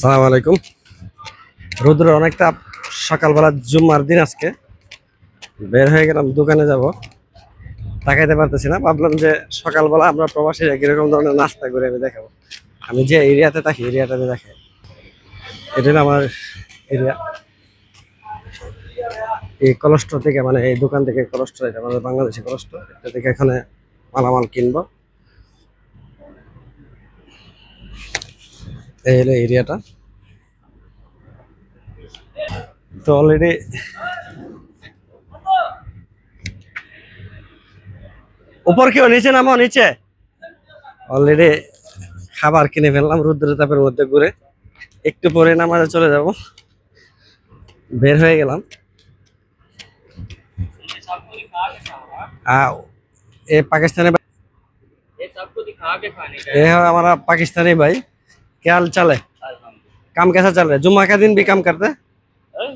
আসসালামু আলাইকুম। রোদ্র অনেকটা, সকালবেলা জুম্মার দিন আজকে বের হয়ে গেলাম, দোকানে যাব, তাকাইতে পারতেছি না। ভাবলাম যে সকালবেলা আমরা প্রবাসীরা কিরকম ধরনের নাস্তা করে আমি দেখাবো। আমি যে এরিয়াতে থাকি এরিয়াটা আমি দেখাই। এটা হলো আমার এরিয়া। এই কলস্ট্র থেকে, মানে এই দোকান থেকে কলস্ট্র, এটা আমাদের বাংলাদেশি কলস্ট্র, এটা থেকে এখানে মালামাল কিনবো। এই হলো এরিয়াটা। তো অলরেডি উপর কেউ, নিচে নামো, নিচে। অলরেডি খাবার কিনে ফেললাম রুদ্রের তাপের মধ্যে ঘুরে। একটু পরে নামাজে চলে যাব। বের হয়ে গেলাম। ये पाकिस्तानी भाई, ये सबको दिखा के खाने का ये है हमारा पाकिस्तानी भाई। क्या हाल चाल है? काम कैसा चल रहा है? जुम्मा का दिन भी काम करते हैं? है।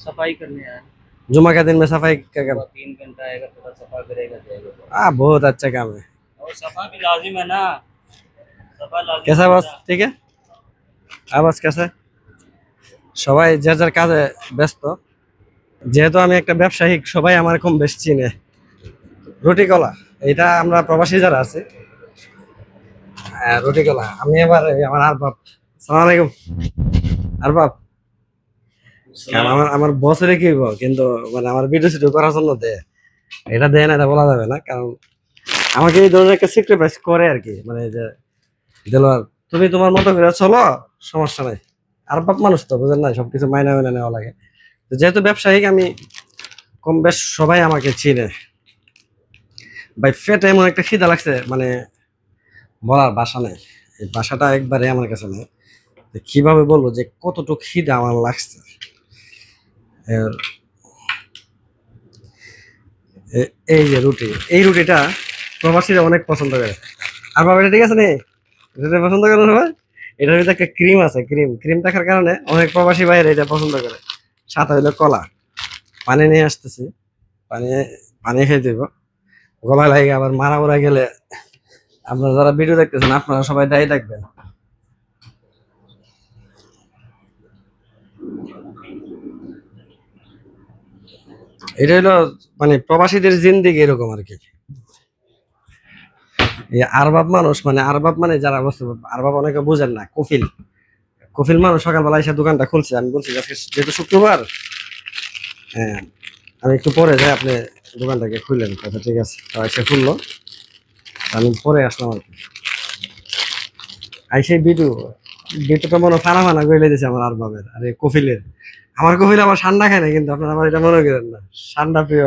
सफाई करने आया जुम्मा का दिन में सफाई क्या कर? 3 घंटा आएगा, थोड़ा सफा करेगा जाएगा तो। बहुत अच्छा काम है। और सफा भी लाजिम है ना, सफा लाजिम कैसा है बस? ना। ठीक है। বস कैसा? সবাই যে যার কাজে ব্যস্ত। যেহেতু আমি একটা ব্যবসায়িক, সবাই আমার কম বেশ চিনে। রুটি কলা, এটা আমরা প্রবাসী যারা আছে, রুটি কলা। আমি এবার আমার আরবাব, সালাম আলাইকুম আরবাব। আমার আমার বছরে কি হইবো, কিন্তু মানে আমার ভিডিও সিডিও করার জন্য দেয়। এটা দেয় না, এটা বলা যাবে না, কারণ আমাকে এই ধরনের একটা স্যাক্রিফাইস করে আর কি। মানে যে দেলোয়ার, তুমি তোমার মতো করে চলো, সমস্যা নাই। আরবাব মানুষ তো, বুঝেন না, সবকিছু মাইনা মাইনা নেওয়া লাগে। তো যেহেতু ব্যবসায়িক, আমি কম বেশ সবাই আমাকে চিনে। ভাই ফেটে এমন একটা খিদা লাগছে, মানে বলার ভাষা নেই। এই ভাষাটা একবারে আমার কাছে নেই। কিভাবে বলবো যে কতটুকু খিদা আমার লাগছে। এর এই যে রুটি, এই রুটিটা প্রবাসীরা অনেক পছন্দ করে। আর বাবা, এটা ঠিক আছে নি? এটা পছন্দ করে সবাই। এটার ভিতরে একটা ক্রিম আছে, ক্রিম ক্রিম থাকার কারণে অনেক প্রবাসী বাইরে এটা পছন্দ করে। সাথে হইলো কলা। পানি নিয়ে আসতেছি, পানি পানি খেয়ে দিব। গলায় লাগে আবার মারা মারা গেলে আপনারা যারা ভিডিও দেখতেছেন, আপনারা সবাই দায়ী থাকবেন। এটা হলো মানে প্রবাসীদের জিন্দেগি এরকম আর কি। এই আরবাব মানুষ, মানে আরবাব মানে যারা বসে, আরবাব অনেকে বুঝেন না, কফিল। কফিল মানুষ সকালবেলা এসে দোকানটা খুলছে। আমি বলছি আজকে যেহেতু শুক্রবার, হ্যাঁ, আমি একটু পরে যাই, আপনি দোকানটাকে খুললেন। আচ্ছা ঠিক আছে, এসে খুললো, আমি পরে আসলাম আর কি। আইসে ভিডিওটা মনে ফানা ফানা করে দিয়েছে আমার আরবাবের, আরে কফিলের। আমার কফিল আবার ঠান্ডা খায় না, কিন্তু আপনারা আবার এটা মনে করেন না। ঠান্ডা প্রিয়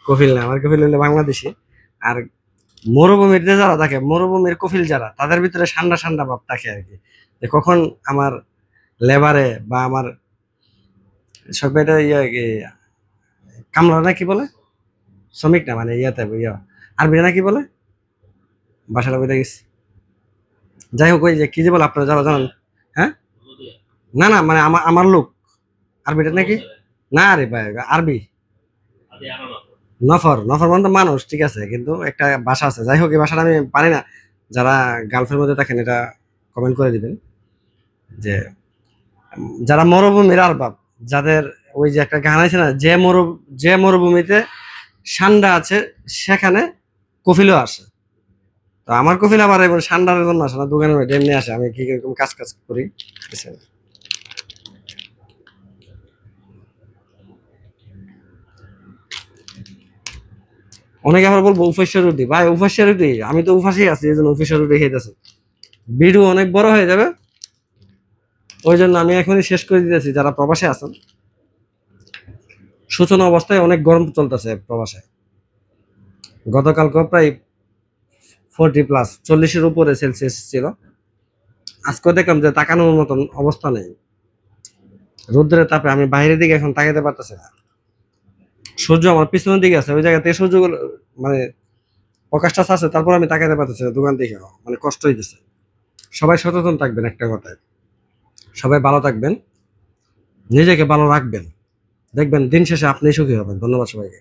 কফিল না, আমার কফিল হলো বাংলাদেশি। আর মরুভূমিতে যারা থাকে, মরুভূমির কফিল যারা, তাদের ভিতরে ঠান্ডা ঠান্ডা ভাব থাকে আর কি। যে কখন আমার লেবারে বা আমার সব এটা কামলা না কি বলে, শ্রমিক না, মানে ইয়াতে আরবি না কি বলে, বাসাটা বেঁধে গেছে। যাই হোক, ওই যে কি যে বলে, আপনারা যারা জানেন। হ্যাঁ, না না, মানে আমার আমার লোক আরবিটা নাকি, না আরে ভাই, আরবি নফর। নফর মানে তো মানুষ, ঠিক আছে, কিন্তু একটা ভাষা আছে। যাই হোক, এই ভাষাটা আমি পারি না। যারা গালফের মধ্যে থাকেন, এটা কমেন্ট করে দিবেন যে যারা মরুভূমির আরবাব, যাদের ওই যে একটা গান আছে না, যে মরুভূমিতে ঠান্ডা আছে সেখানে কফিলও আসে। তো আমার কফিল আবার এবার ঠান্ডার জন্য আসে না, দোকানের মধ্যে এমনি আসে। আমি কি এরকম কাজ কাজ করি, বুঝছেন? অনেকে আবার বলবো উফেশ্বর রুটি। ভাই উফেশ্বর রুটি, আমি তো উপাসেই আছি, এই জন্য উফেশ্বর রুটি খেতেছি। ভিডিও অনেক বড় হয়ে যাবে, ওই জন্য আমি এখনই শেষ করে দিতেছি। যারা প্রবাসে আছেন, সূচনা অবস্থায় অনেক গরম চলতেছে প্রবাসে। গতকালকে প্রায় 40+, 40-এর উপরে সেলসিয়াস ছিল। আজকে দেখলাম যে তাকানোর মতন অবস্থা নেই। রোদ্রের তাপে আমি বাইরের দিকে এখন তাকাতে পারতেছি না। সূর্য আমার পিছনের দিকে আছে, ওই জায়গাতে সূর্য মানে প্রকাশটা আছে, তারপর আমি তাকাতে পারতেছি না দোকান থেকে। মানে কষ্ট হইতেছে। সবাই সচেতন থাকবেন, একটা কথায় সবাই ভালো থাকবেন, নিজেকে ভালো রাখবেন, দেখবেন দিন শেষে আপনি সুখী হবেন। ধন্যবাদ সবাইকে।